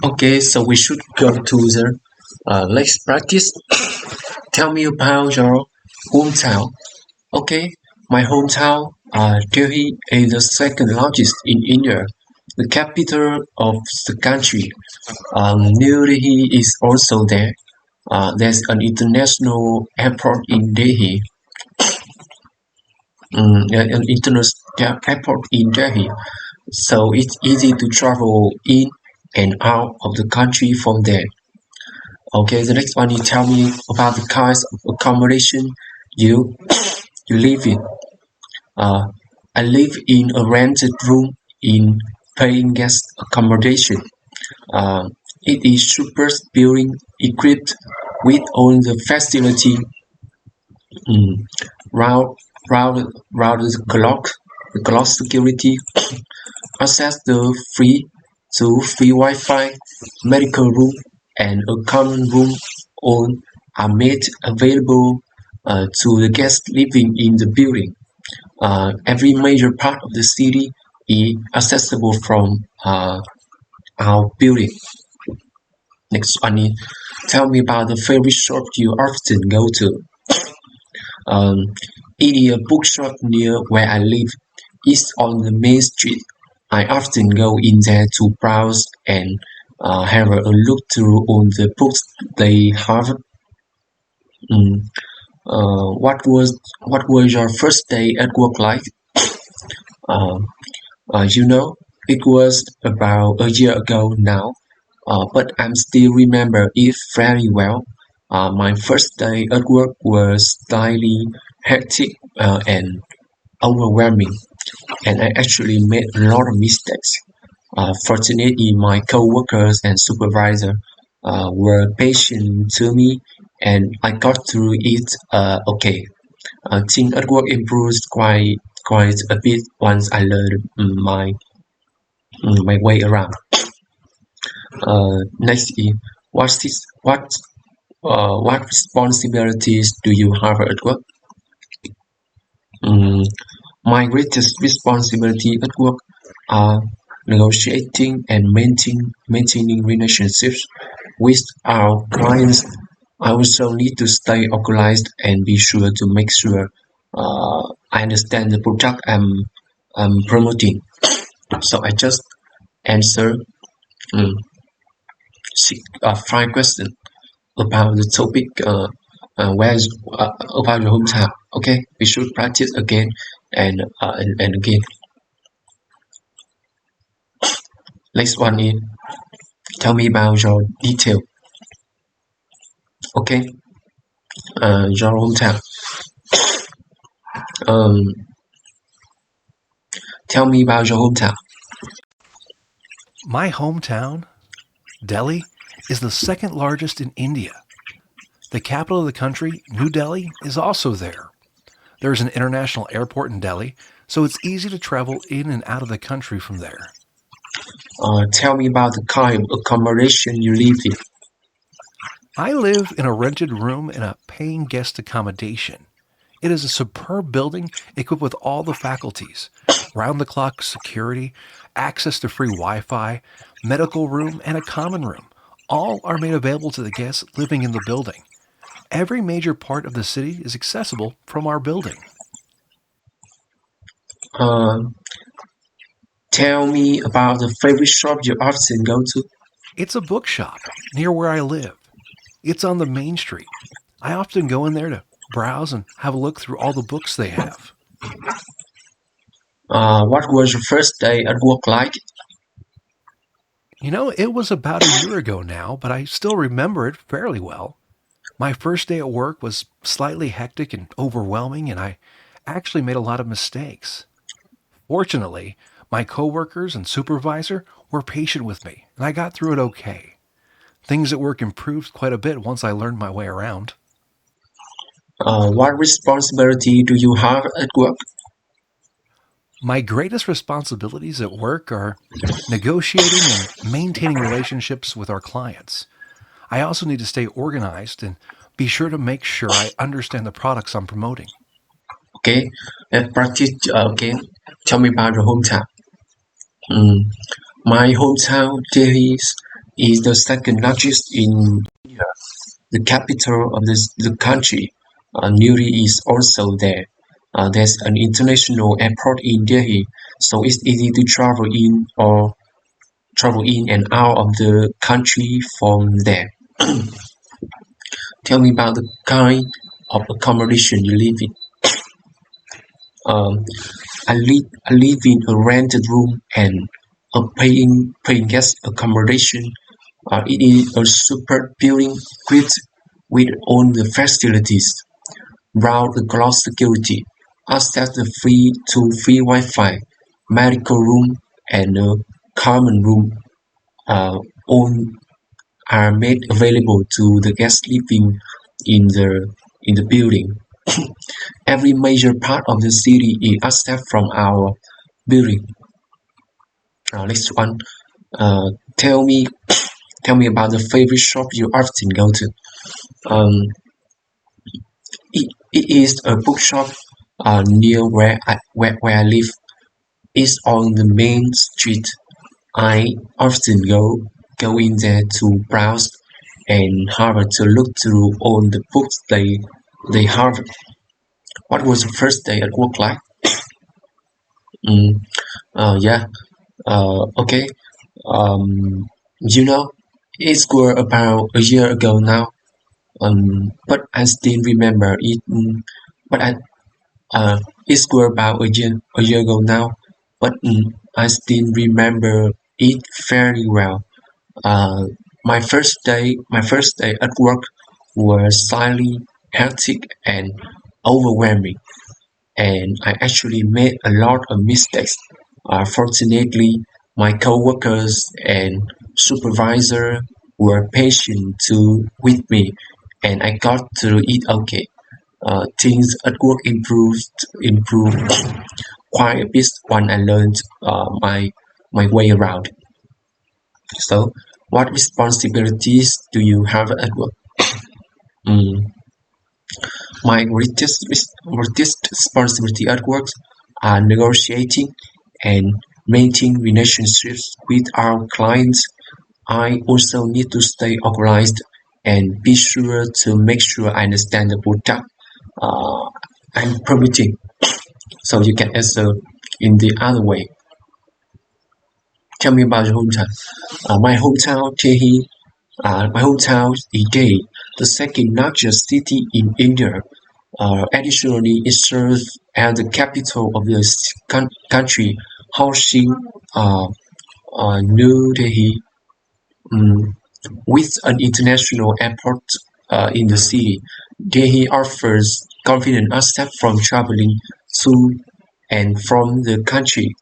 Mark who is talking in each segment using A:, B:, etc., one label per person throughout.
A: Okay, so we should go to the next practice. Tell me about your hometown. Okay, my hometown, Delhi, is the second largest in India, the capital of the country. New Delhi is also there. There's an international airport in Delhi. An international airport in Delhi, so it's easy to travel in and out of the country from there. Okay, the next one you tell me about the kinds of accommodation you you live in. Uh, I live in a rented room in paying guest accommodation. Uh, it is super building equipped with all the facility mm, round, round the clock security, access the free Wi-Fi, medical room, and a common room all are made available to the guests living in the building. Every major part of the city is accessible from our building. Next one is tell me about the favorite shop you often go to. Um, it is a bookshop near where I live. It's on the main street. I often go in there to browse and have a look through all the books they have. Mm. What was your first day at work like? Uh, it was about a year ago now, but I still remember it very well. My first day at work was slightly hectic and overwhelming, and I actually made a lot of mistakes. Fortunately, my coworkers and supervisor were patient to me, and I got through it okay. Things at work improved quite a bit once I learned my way around. Next is what is what responsibilities do you have at work? Mm, my greatest responsibility at work are negotiating and maintaining relationships with our clients. I also need to stay organized and be sure to make sure I understand the product I'm promoting. So I just answer um, five questions about the topic where is about your hometown. Okay, we should practice again and again. Next one is tell me about your detail. Okay, your hometown. Um, tell me about your hometown.
B: My hometown, Delhi, is the second largest in India. The capital of the country, New Delhi, is also there. There is an international airport in Delhi, so it's easy to travel in and out of the country from there.
A: Tell me about the kind of accommodation you live in.
B: I live in a rented room in a paying guest accommodation. It is a superb building equipped with all the faculties round the clock security, access to free Wi Fi, medical room, and a common room. All are made available to the guests living in the building. Every major part of the city is accessible from our building.
A: Uh, tell me about the favorite shop you often go to.
B: It's a bookshop near where I live. It's on the main street. I often go in there to browse and have a look through all the books they have.
A: What was your first day at work like?
B: It was about a year ago now, but I still remember it fairly well. My first day at work was slightly hectic and overwhelming, and I actually made a lot of mistakes. Fortunately, my coworkers and supervisor were patient with me, and I got through it okay. Things at work improved quite a bit once I learned my way around.
A: What responsibility do you have at work?
B: My greatest responsibilities at work are negotiating and maintaining relationships with our clients. I also need to stay organized and be sure to make sure I understand the products I'm promoting.
A: Okay, let's practice again. Tell me about your hometown. Mm, my hometown, Delhi, is the second largest in India. The capital of the country, New Delhi, is also there. There's an international airport in Delhi, so it's easy to travel in and out of the country from there. Tell me about the kind of accommodation you live in. Um, I live in a rented room and a paying guest accommodation. It is a super building equipped with all the facilities, round the clock security, access the free Wi-Fi, medical room, and a common room. All are made available to the guests living in the building. Every major part of the city is accessed from our building. Next one, uh, tell me tell me about the favorite shop you often go to. Um, it is a bookshop near where I live. It's on the main street. I often go in there to browse and have to look through all the books they have. What was the first day at work like? Mm, yeah. Okay. Um, you know, it's were about a year ago now. But I still remember it. But it's were about a year ago now. But I still remember it fairly well. Uh, my first day at work was slightly hectic and overwhelming, and I actually made a lot of mistakes. Fortunately, my coworkers and supervisor were patient with me, and I got through it okay. Things at work improved quite a bit when I learned my way around. So, what responsibilities do you have at work? Mm, my greatest responsibility at work are negotiating and maintaining relationships with our clients. I also need to stay organized and be sure to make sure I understand the product uh, I'm promoting. So you can answer in the other way. Tell me about your hometown. My hometown is Delhi, the second largest city in India. Additionally, it serves as the capital of the country, housing uh, New Delhi, um, with an international airport in the city. Delhi offers convenient access from traveling to and from the country.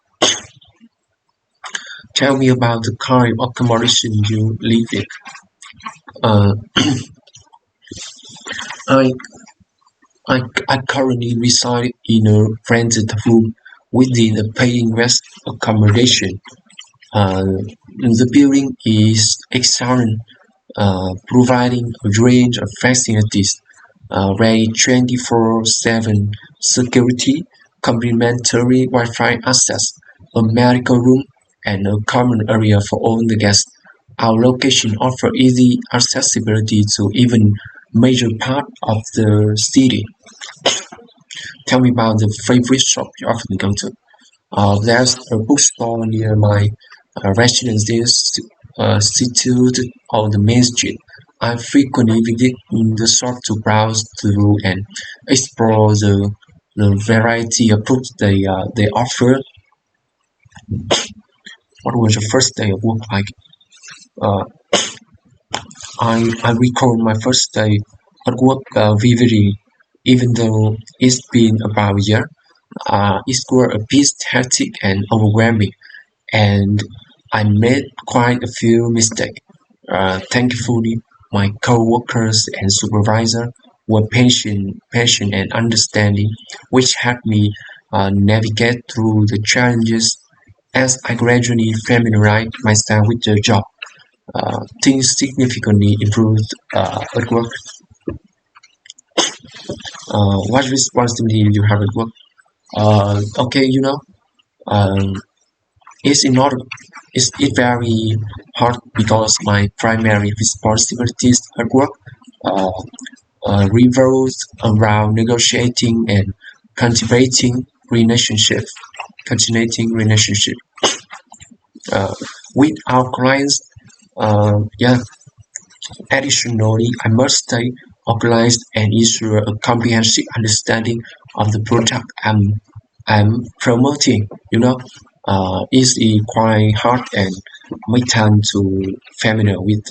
A: Tell me about the kind of accommodation you live in. Uh, I, I currently reside in a rented room within a paying guest accommodation. The building is excellent, providing a range of facilities, rate 24/7 security, complimentary Wi-Fi access, a medical room, and a common area for all the guests. Our location offers easy accessibility to even major part of the city. Tell me about the favorite shop you often go to. There's a bookstore near my residence situated on the main street. I frequently visit the shop to browse through and explore the variety of books they offer. What was your first day of work like? Uh, I recall my first day at work vividly, even though it's been about a year. It was a bit hectic and overwhelming, and I made quite a few mistakes. Thankfully, my coworkers and supervisor were patient and understanding, which helped me navigate through the challenges. As I gradually familiarized myself with the job, things significantly improved at work. What responsibility you have at work? Okay, um, it's in order. it's very hard because my primary responsibilities at work uh, revolves around negotiating and cultivating relationship, cultivating relationship uh, with our clients. Yeah. Additionally, I must stay organized and ensure a comprehensive understanding of the product I'm promoting. It's quite hard and make time to familiar with